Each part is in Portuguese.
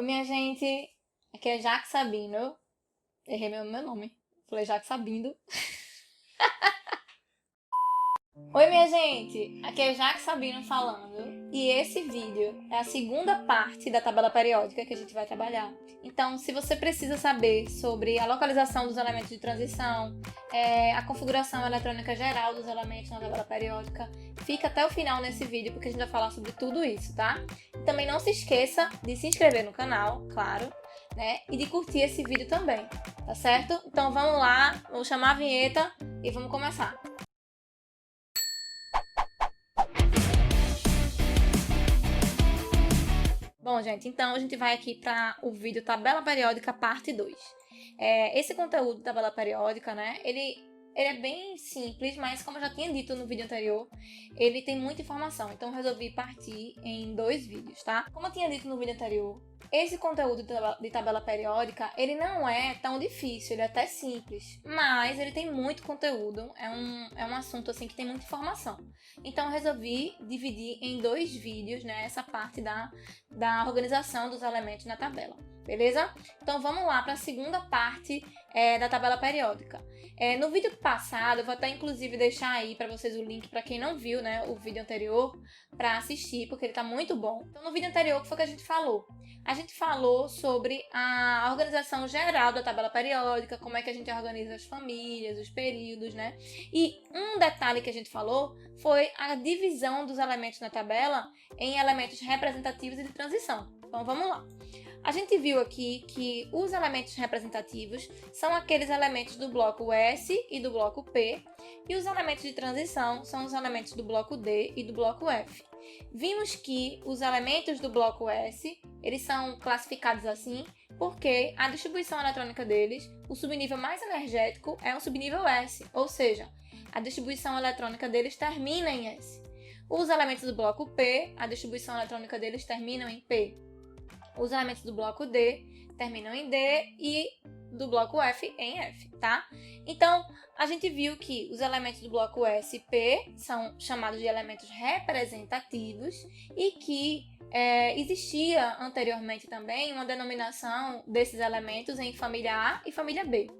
Oi, minha gente. Aqui é Jaque Sabino. Errei meu nome. Falei Jaque Sabino. Oi, minha gente. Aqui é Jaque Sabino falando. E esse vídeo é a segunda parte da tabela periódica que a gente vai trabalhar. Então, se você precisa saber sobre a localização dos elementos de transição, a configuração eletrônica geral dos elementos na tabela periódica, fica até o final nesse vídeo porque a gente vai falar sobre tudo isso, tá? E também não se esqueça de se inscrever no canal, claro, né? E de curtir esse vídeo também, tá certo? Então vamos lá, vamos chamar a vinheta e vamos começar. Bom, gente, então a gente vai aqui para o vídeo Tabela Periódica Parte 2. Esse conteúdo de tabela periódica, né, ele é bem simples, mas como eu já tinha dito no vídeo anterior, ele tem muita informação, então eu resolvi partir em 2 vídeos, tá? Como eu tinha dito no vídeo anterior, esse conteúdo de tabela periódica, ele não é tão difícil, ele é até simples, mas ele tem muito conteúdo, é um assunto assim que tem muita informação. Então eu resolvi dividir em 2 vídeos, né, essa parte da organização dos elementos na tabela, beleza? Então vamos lá para a segunda parte da tabela periódica. No vídeo passado, eu vou até inclusive deixar aí para vocês o link para quem não viu, né, o vídeo anterior, para assistir, porque ele tá muito bom. Então no vídeo anterior, o que foi que a gente falou? A gente falou sobre a organização geral da tabela periódica, como é que a gente organiza as famílias, os períodos, né? E um detalhe que a gente falou foi a divisão dos elementos na tabela em elementos representativos e de transição. Então vamos lá. A gente viu aqui que os elementos representativos são aqueles elementos do bloco S e do bloco P, e os elementos de transição são os elementos do bloco D e do bloco F. Vimos que os elementos do bloco S, eles são classificados assim porque a distribuição eletrônica deles, o subnível mais energético é o subnível S, ou seja, a distribuição eletrônica deles termina em S. Os elementos do bloco P, a distribuição eletrônica deles termina em P. Os elementos do bloco D terminam em D e do bloco F em F, tá? Então, a gente viu que os elementos do bloco S e P são chamados de elementos representativos e que existia anteriormente também uma denominação desses elementos em família A e família B,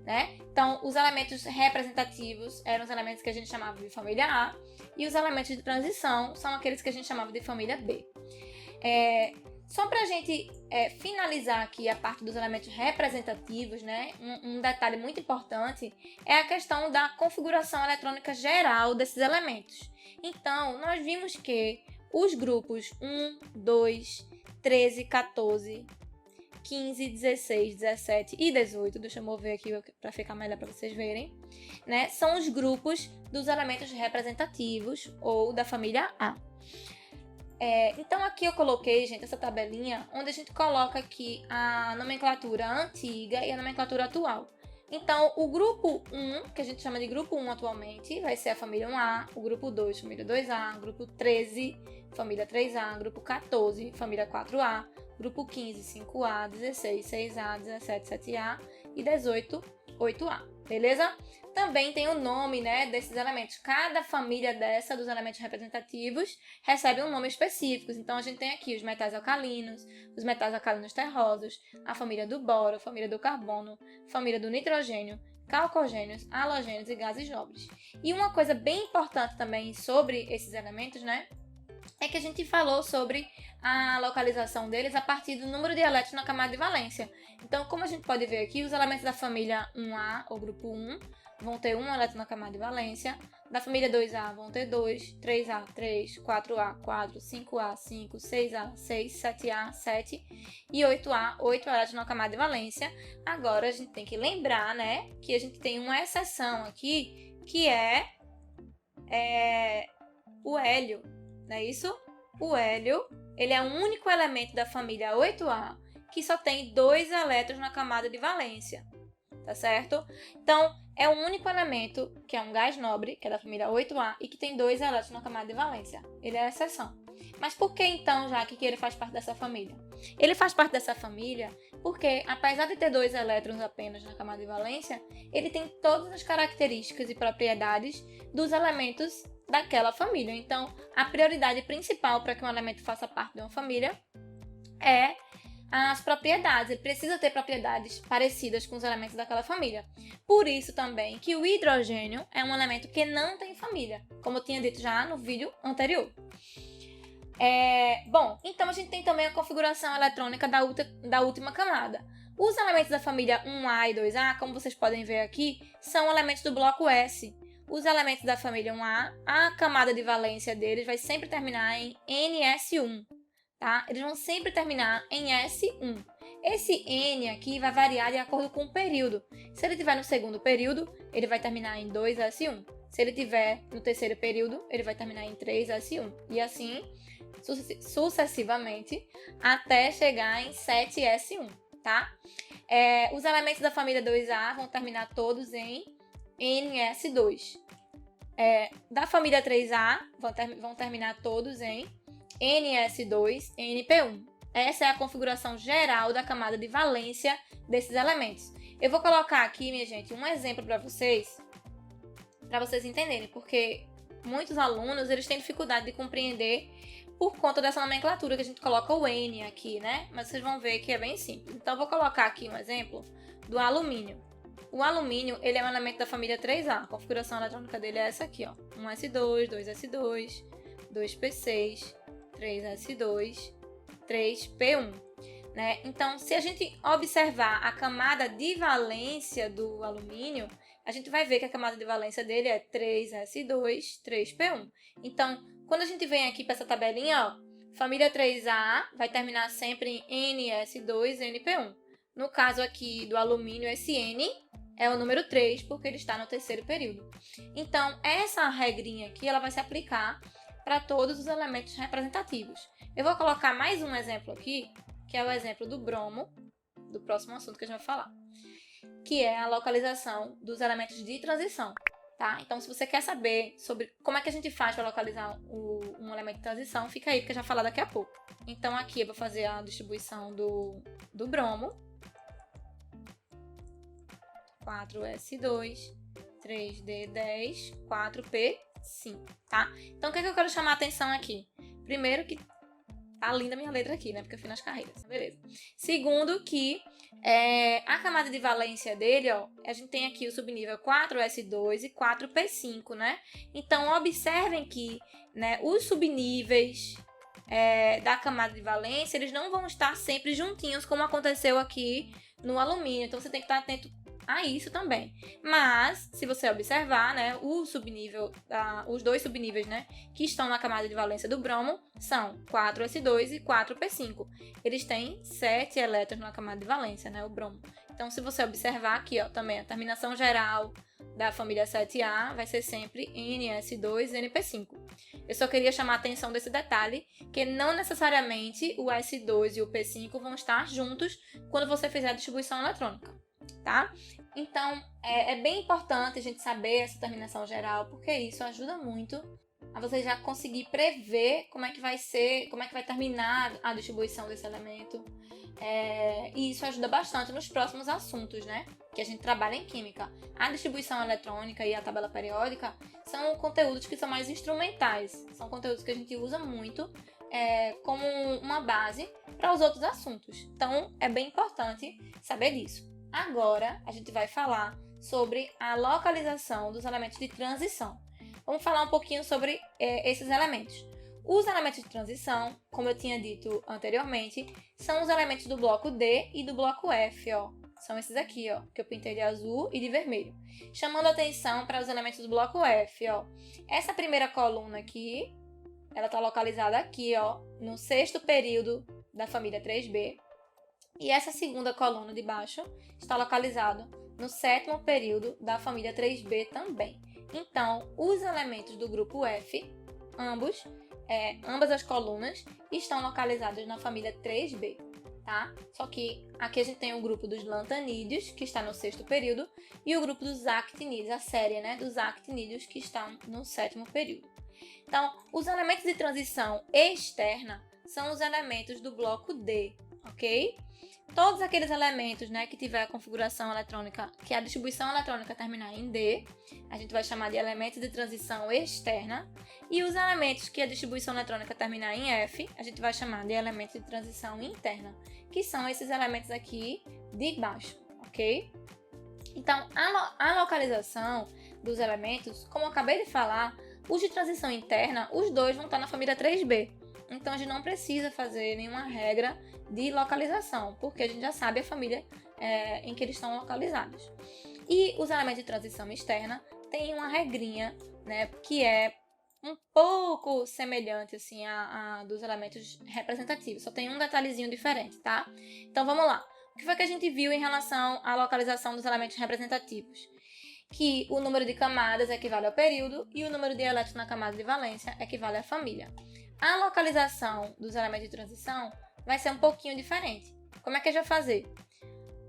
né? Então, os elementos representativos eram os elementos que a gente chamava de família A e os elementos de transição são aqueles que a gente chamava de família B. Só para a gente finalizar aqui a parte dos elementos representativos, né? Um detalhe muito importante é a questão da configuração eletrônica geral desses elementos. Então, nós vimos que os grupos 1, 2, 13, 14, 15, 16, 17 e 18, deixa eu mover aqui para ficar melhor para vocês verem, né? São os grupos dos elementos representativos ou da família A. Então aqui eu coloquei, gente, essa tabelinha onde a gente coloca aqui a nomenclatura antiga e a nomenclatura atual. Então o grupo 1, que a gente chama de grupo 1 atualmente, vai ser a família 1A, o grupo 2, família 2A, grupo 13, família 3A, grupo 14, família 4A, grupo 15, 5A, 16, 6A, 17, 7A e 18, 8A, beleza? Também tem o nome, né, desses elementos. Cada família dos elementos representativos recebe um nome específico. Então, a gente tem aqui os metais alcalinos terrosos, a família do boro, a família do carbono, a família do nitrogênio, calcogênios, halogênios e gases nobres. E uma coisa bem importante também sobre esses elementos, né, é que a gente falou sobre a localização deles a partir do número de elétrons na camada de valência. Então, como a gente pode ver aqui, os elementos da família 1A, ou grupo 1, vão ter 1 elétron na camada de valência. Da família 2A vão ter 2, 3A, 3, 4A, 4, 5A, 5, 6A, 6, 7A, 7 e 8A, 8 elétrons na camada de valência. Agora, a gente tem que lembrar, né, que a gente tem uma exceção aqui, que é o hélio, não é isso? O hélio, ele é o único elemento da família 8A que só tem 2 elétrons na camada de valência, tá certo? Então, é o único elemento que é um gás nobre, que é da família 8A, e que tem 2 elétrons na camada de valência. Ele é a exceção. Mas por que então, já que ele faz parte dessa família? Ele faz parte dessa família porque, apesar de ter 2 elétrons apenas na camada de valência, ele tem todas as características e propriedades dos elementos daquela família. Então, a prioridade principal para que um elemento faça parte de uma família é as propriedades. Ele precisa ter propriedades parecidas com os elementos daquela família. Por isso também que o hidrogênio é um elemento que não tem família, como eu tinha dito já no vídeo anterior. Bom, então a gente tem também a configuração eletrônica da última camada. Os elementos da família 1A e 2A, como vocês podem ver aqui, são elementos do bloco S. Os elementos da família 1A, a camada de valência deles vai sempre terminar em NS1, tá? Eles vão sempre terminar em S1. Esse N aqui vai variar de acordo com o período. Se ele estiver no segundo período, ele vai terminar em 2S1. Se ele estiver no terceiro período, ele vai terminar em 3S1. E assim, sucessivamente, até chegar em 7S1, tá? Os elementos da família 2A vão terminar todos em NS2. Da família 3A, vão terminar todos em NS2, NP1. Essa é a configuração geral da camada de valência desses elementos. Eu vou colocar aqui, minha gente, um exemplo para vocês entenderem, porque muitos alunos eles têm dificuldade de compreender por conta dessa nomenclatura que a gente coloca o N aqui, né? Mas vocês vão ver que é bem simples. Então, eu vou colocar aqui um exemplo do alumínio. O alumínio, ele é um elemento da família 3A. A configuração eletrônica dele é essa aqui, ó. 1S2, 2S2, 2P6, 3S2, 3P1, né? Então, se a gente observar a camada de valência do alumínio, a gente vai ver que a camada de valência dele é 3S2, 3P1. Então, quando a gente vem aqui para essa tabelinha, ó, família 3A vai terminar sempre em NS2, NP1. No caso aqui do alumínio, esse N é o número 3, porque ele está no terceiro período. Então, essa regrinha aqui ela vai se aplicar para todos os elementos representativos. Eu vou colocar mais um exemplo aqui, que é o exemplo do bromo, do próximo assunto que a gente vai falar, que é a localização dos elementos de transição. Tá? Então, se você quer saber sobre como é que a gente faz para localizar um elemento de transição, fica aí, porque eu já vou falar daqui a pouco. Então, aqui eu vou fazer a distribuição do bromo. 4S2, 3D10, 4P5, tá? Então, o que é que eu quero chamar a atenção aqui? Primeiro que tá linda a minha letra aqui, né? Porque eu fui nas carreiras, beleza. Segundo que a camada de valência dele, ó, a gente tem aqui o subnível 4S2 e 4P5, né? Então, observem que, né, os subníveis da camada de valência, eles não vão estar sempre juntinhos, como aconteceu aqui no alumínio. Então, você tem que estar atento a isso também. Mas, se você observar, né, os dois subníveis, né, que estão na camada de valência do bromo são 4S2 e 4P5. Eles têm 7 elétrons na camada de valência, né, o bromo. Então, se você observar aqui, ó, também a terminação geral da família 7A vai ser sempre NS2 e NP5. Eu só queria chamar a atenção desse detalhe, que não necessariamente o S2 e o P5 vão estar juntos quando você fizer a distribuição eletrônica, tá? Então, é bem importante a gente saber essa terminação geral, porque isso ajuda muito a você já conseguir prever como é que vai terminar a distribuição desse elemento. E isso ajuda bastante nos próximos assuntos, né? Que a gente trabalha em química. A distribuição eletrônica e a tabela periódica são conteúdos que são mais instrumentais. São conteúdos que a gente usa muito como uma base para os outros assuntos. Então, é bem importante saber disso. Agora, a gente vai falar sobre a localização dos elementos de transição. Vamos falar um pouquinho sobre esses elementos. Os elementos de transição, como eu tinha dito anteriormente, são os elementos do bloco D e do bloco F, ó. São esses aqui, ó, que eu pintei de azul e de vermelho. Chamando a atenção para os elementos do bloco F, ó. Essa primeira coluna aqui, ela está localizada aqui, ó, no sexto período da família 3B. E essa segunda coluna de baixo está localizada no sétimo período da família 3B também. Então, os elementos do grupo F, ambas as colunas, estão localizadas na família 3B, tá? Só que aqui a gente tem o grupo dos lantanídeos, que está no sexto período, e o grupo dos actinídeos, a série, né, dos actinídeos, que estão no sétimo período. Então, os elementos de transição externa são os elementos do bloco D, ok? todos aqueles elementos, né, que tiver a configuração eletrônica, que a distribuição eletrônica terminar em D, a gente vai chamar de elementos de transição externa, e os elementos que a distribuição eletrônica terminar em F, a gente vai chamar de elementos de transição interna, que são esses elementos aqui de baixo, ok? Então, a localização dos elementos, como eu acabei de falar, os de transição interna, os dois vão estar na família 3B. Então, a gente não precisa fazer nenhuma regra de localização, porque a gente já sabe a família em que eles estão localizados. E os elementos de transição externa têm uma regrinha, né, que é um pouco semelhante assim, a dos elementos representativos, só tem um detalhezinho diferente, tá? Então, vamos lá. O que foi que a gente viu em relação à localização dos elementos representativos? Que o número de camadas equivale ao período e o número de elétrons na camada de valência equivale à família. A localização dos elementos de transição vai ser um pouquinho diferente. Como é que a gente vai fazer?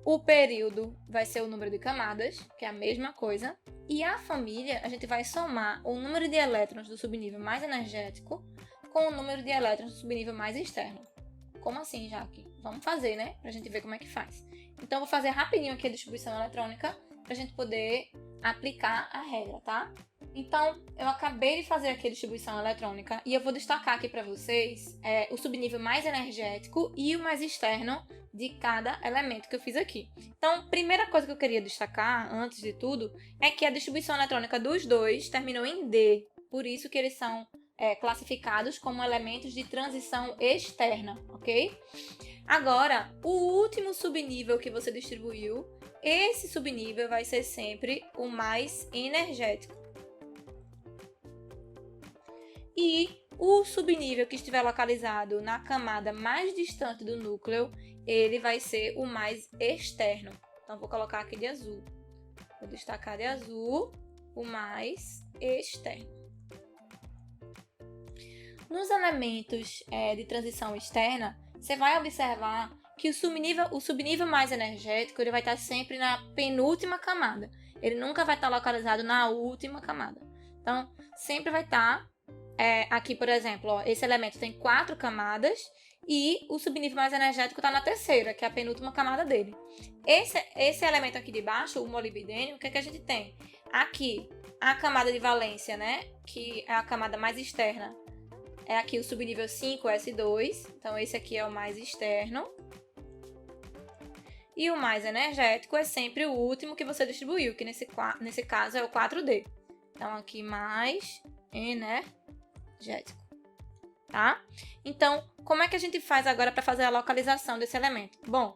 O período vai ser o número de camadas, que é a mesma coisa, e a família a gente vai somar o número de elétrons do subnível mais energético com o número de elétrons do subnível mais externo. Como assim, Jaque? Vamos fazer, né? Pra gente ver como é que faz. Então, eu vou fazer rapidinho aqui a distribuição eletrônica pra gente poder aplicar a regra, tá? Então, eu acabei de fazer aqui a distribuição eletrônica e eu vou destacar aqui para vocês o subnível mais energético e o mais externo de cada elemento que eu fiz aqui. Então, primeira coisa que eu queria destacar, antes de tudo, é que a distribuição eletrônica dos dois terminou em D. Por isso que eles são classificados como elementos de transição externa, ok? Agora, o último subnível que você distribuiu, esse subnível vai ser sempre o mais energético. E o subnível que estiver localizado na camada mais distante do núcleo, ele vai ser o mais externo. Então, vou colocar aqui de azul. Vou destacar de azul o mais externo. Nos elementos de transição externa, você vai observar que o subnível mais energético ele vai estar sempre na penúltima camada. Ele nunca vai estar localizado na última camada. Então, sempre vai estar aqui, por exemplo, ó, esse elemento tem 4 camadas e o subnível mais energético está na terceira, que é a penúltima camada dele. Esse elemento aqui de baixo, o molibdênio, o que é que a gente tem? Aqui, a camada de valência, né? Que é a camada mais externa. É aqui o subnível 5S2. Então, esse aqui é o mais externo. E o mais energético é sempre o último que você distribuiu, que nesse caso é o 4D. Então, aqui mais energético, tá? Então, como é que a gente faz agora para fazer a localização desse elemento? Bom,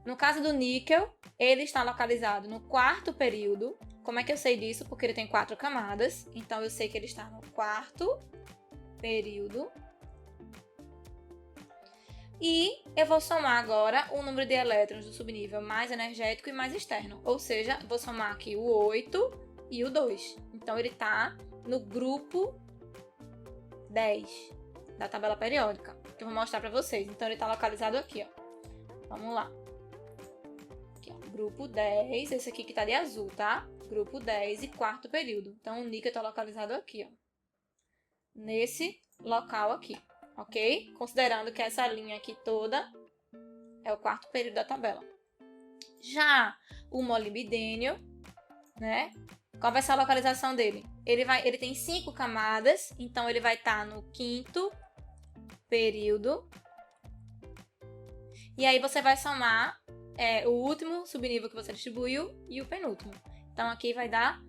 no caso do níquel, ele está localizado no 4º período. Como é que eu sei disso? Porque ele tem 4 camadas. Então, eu sei que ele está no 4º período. E eu vou somar agora o número de elétrons do subnível mais energético e mais externo. Ou seja, vou somar aqui o 8 e o 2. Então, ele está no grupo 10 da tabela periódica, que eu vou mostrar para vocês. Então, ele está localizado aqui, ó. Vamos lá. Aqui, ó. Grupo 10, esse aqui que está de azul, tá? Grupo 10 e 4º período. Então, o níquel está localizado aqui, ó. Nesse local aqui, ok? Considerando que essa linha aqui toda é o 4º período da tabela. Já o molibdênio, né? Qual vai ser a localização dele? Ele tem 5 camadas, então ele vai estar no 5º período. E aí você vai somar o último subnível que você distribuiu e o penúltimo. Então aqui vai dar...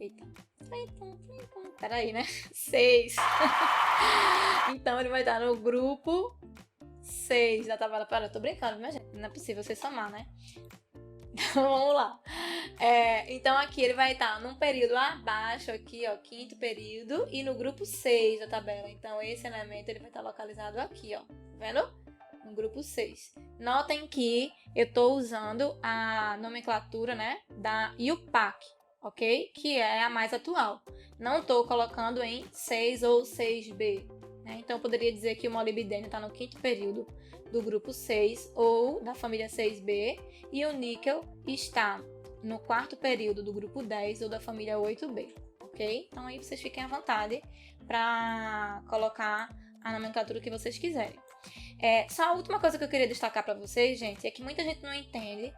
Eita. Peraí, né? 6. Então ele vai estar no grupo 6 da tabela periódica. Tô brincando, minha gente. Não é possível você somar, né? Então vamos lá. Então aqui ele vai estar num período abaixo, aqui, ó, 5º período, e no grupo 6 da tabela. Então esse elemento ele vai estar localizado aqui, ó. Tá vendo? No grupo 6. Notem que eu tô usando a nomenclatura, né, da IUPAC, ok? Que é a mais atual. Não tô colocando em 6 ou 6B, né? Então eu poderia dizer que o molibdênio está no 5º período do grupo 6 ou da família 6B e o níquel está no 4º período do grupo 10 ou da família 8B, ok? Então aí vocês fiquem à vontade para colocar a nomenclatura que vocês quiserem. Só a última coisa que eu queria destacar para vocês, gente, é que muita gente não entende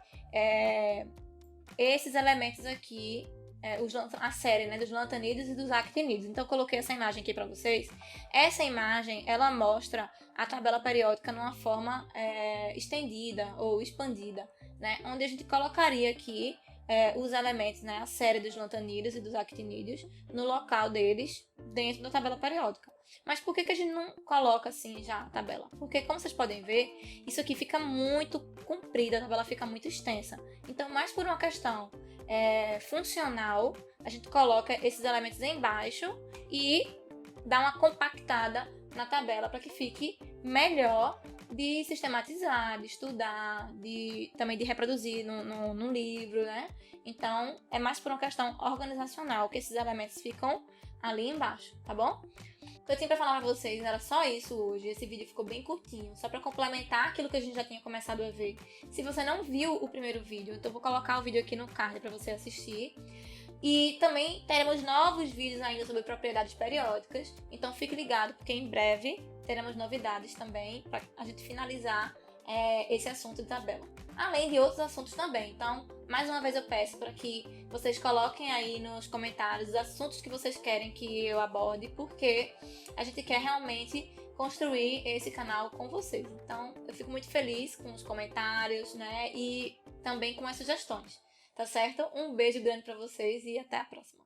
esses elementos aqui, a série, né, dos lantanídeos e dos actinídeos. Então eu coloquei essa imagem aqui para vocês. Essa imagem, ela mostra a tabela periódica numa forma estendida ou expandida, né, onde a gente colocaria aqui os elementos, né, a série dos lantanídeos e dos actinídeos no local deles dentro da tabela periódica. Mas por que a gente não coloca assim já a tabela? Porque, como vocês podem ver, isso aqui fica muito comprida, a tabela fica muito extensa. Então, mais por uma questão funcional, a gente coloca esses elementos embaixo e dá uma compactada na tabela para que fique melhor de sistematizar, de estudar, também de reproduzir no livro, né? Então, é mais por uma questão organizacional que esses elementos ficam ali embaixo, tá bom? O que eu tinha pra falar pra vocês era só isso hoje. Esse vídeo ficou bem curtinho, só pra complementar aquilo que a gente já tinha começado a ver. Se você não viu o primeiro vídeo, então eu vou colocar o vídeo aqui no card pra você assistir. E também teremos novos vídeos ainda sobre propriedades periódicas, então fique ligado, porque em breve teremos novidades também pra a gente finalizar esse assunto de tabela. Além de outros assuntos também. Então, mais uma vez eu peço para que vocês coloquem aí nos comentários os assuntos que vocês querem que eu aborde, porque a gente quer realmente construir esse canal com vocês. Então, eu fico muito feliz com os comentários, né? E também com as sugestões. Tá certo? Um beijo grande para vocês e até a próxima.